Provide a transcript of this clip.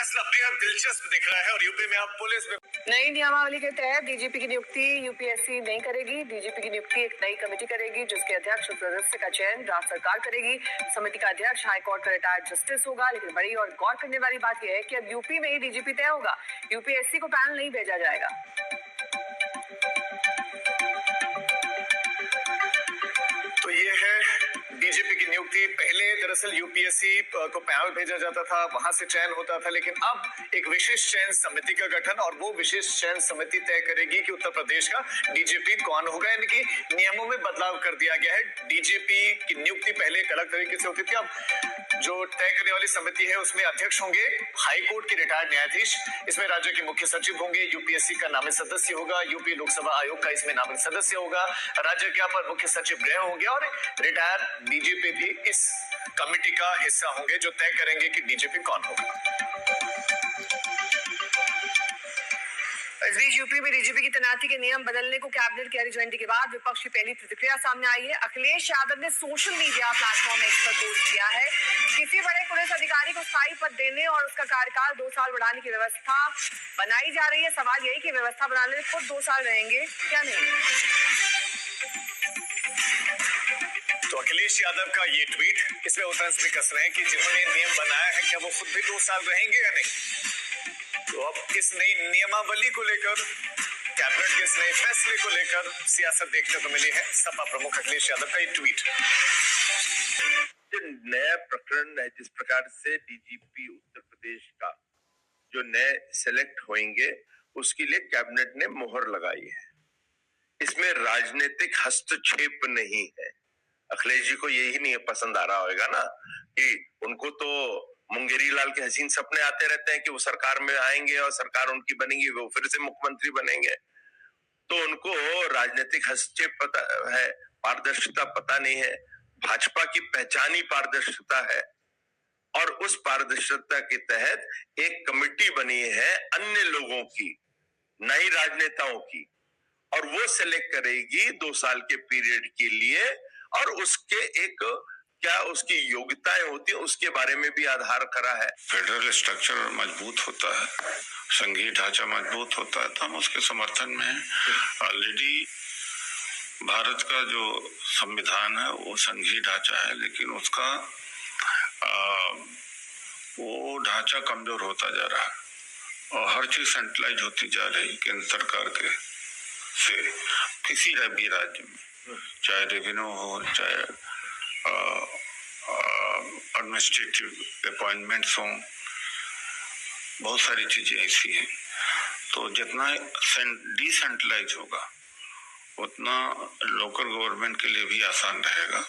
फैसला बेहद दिलचस्प दिख रहा है और यूपी में अब पुलिस में नई नियमावली के तहत डीजीपी की नियुक्ति यूपीएससी नहीं करेगी। डीजीपी की नियुक्ति एक नई कमेटी करेगी जिसके अध्यक्ष और सदस्य का चयन राज्य सरकार करेगी। समिति का अध्यक्ष हाईकोर्ट का रिटायर्ड जस्टिस होगा। लेकिन बड़ी और गौर करने वाली बात यह है कि अब यूपी में ही डीजीपी तय होगा, यूपीएससी को पैनल नहीं भेजा जाएगा। तो ये है डीजीपी की नियुक्ति। पहले दरअसल यूपीएससी को पैनल भेजा जाता था, वहां से चयन होता था, लेकिन अब एक विशेष चयन समिति का गठन और वो विशेष चयन समिति तय करेगी कि उत्तर प्रदेश का डीजीपी कौन होगा। यानी कि नियमों में बदलाव कर दिया गया है। डीजीपी की नियुक्ति पहले एक अलग तरीके से होती थी, अब जो तय करने वाली समिति है उसमें अध्यक्ष होंगे हाईकोर्ट के रिटायर्ड न्यायाधीश, इसमें राज्य के मुख्य सचिव होंगे, यूपीएससी का नामित सदस्य होगा, यूपी लोकसभा आयोग का इसमें नामित सदस्य होगा, राज्य के अपर मुख्य सचिव गृह होंगे और रिटायर्ड डीजीपी भी इस कमेटी का हिस्सा होंगे जो तय करेंगे कि डीजीपी कौन होगा। इस बीच यूपी में डीजीपी की तैनाती के नियम बदलने को कैबिनेट की हरी झंडी के बाद विपक्ष की पहली प्रतिक्रिया सामने आई है। अखिलेश यादव ने सोशल मीडिया प्लेटफॉर्म एक्स पर पोस्ट किया है। किसी बड़े पुलिस अधिकारी को स्थायी पद देने और उसका कार्यकाल 2 साल बढ़ाने की व्यवस्था बनाई जा रही है। सवाल यही कि व्यवस्था बनाने में खुद 2 साल रहेंगे क्या नहीं। तो अखिलेश यादव का ये ट्वीट, इसमें वो तंज भी कस रहे हैं कि जिन्होंने नियम बनाया है क्या वो खुद भी 2 साल रहेंगे या नहीं। तो अब इस नई नियमावली को लेकर, कैबिनेट के इस नए फैसले को लेकर सियासत देखने को मिली है। सपा प्रमुख अखिलेश यादव का ये ट्वीट। नया प्रकरण है, जिस प्रकार से डीजीपी उत्तर प्रदेश का जो नए सेलेक्ट होंगे उसके लिए कैबिनेट ने मोहर लगाई है। इसमें राजनीतिक हस्तक्षेप नहीं है। अखिलेश जी को यही नहीं पसंद आ रहा होगा ना कि उनको तो मुंगेरी लाल के हसीन सपने आते रहते हैं कि वो सरकार में आएंगे और सरकार उनकी बनेगी, वो फिर से मुख्यमंत्री बनेंगे। तो उनको राजनीतिक हस्तक्षेप पता है, पारदर्शिता पता नहीं है। भाजपा की पहचान ही पारदर्शिता है और उस पारदर्शिता के तहत एक कमेटी बनी है अन्य लोगों की, नई राजनेताओं की, और वो सिलेक्ट करेगी 2 साल के पीरियड के लिए और उसके एक क्या उसकी योग्यताएं होती है उसके बारे में भी आधार करा है। फेडरल स्ट्रक्चर मजबूत होता है, संघीय ढांचा मजबूत होता है, तो हम उसके समर्थन में हैं। ऑलरेडी भारत का जो संविधान है वो संघीय ढांचा है, लेकिन उसका वो ढांचा कमजोर होता जा रहा है और हर चीज सेंट्रलाइज होती जा रही केंद्र सरकार के से किसी भी राज्य में, चाहे रेवेन्यू हो, चाहे एडमिनिस्ट्रेटिव अपॉइंटमेंट्स हों, बहुत सारी चीजें ऐसी हैं। तो जितना डिसेंट्रलाइज होगा उतना लोकल गवर्नमेंट के लिए भी आसान रहेगा।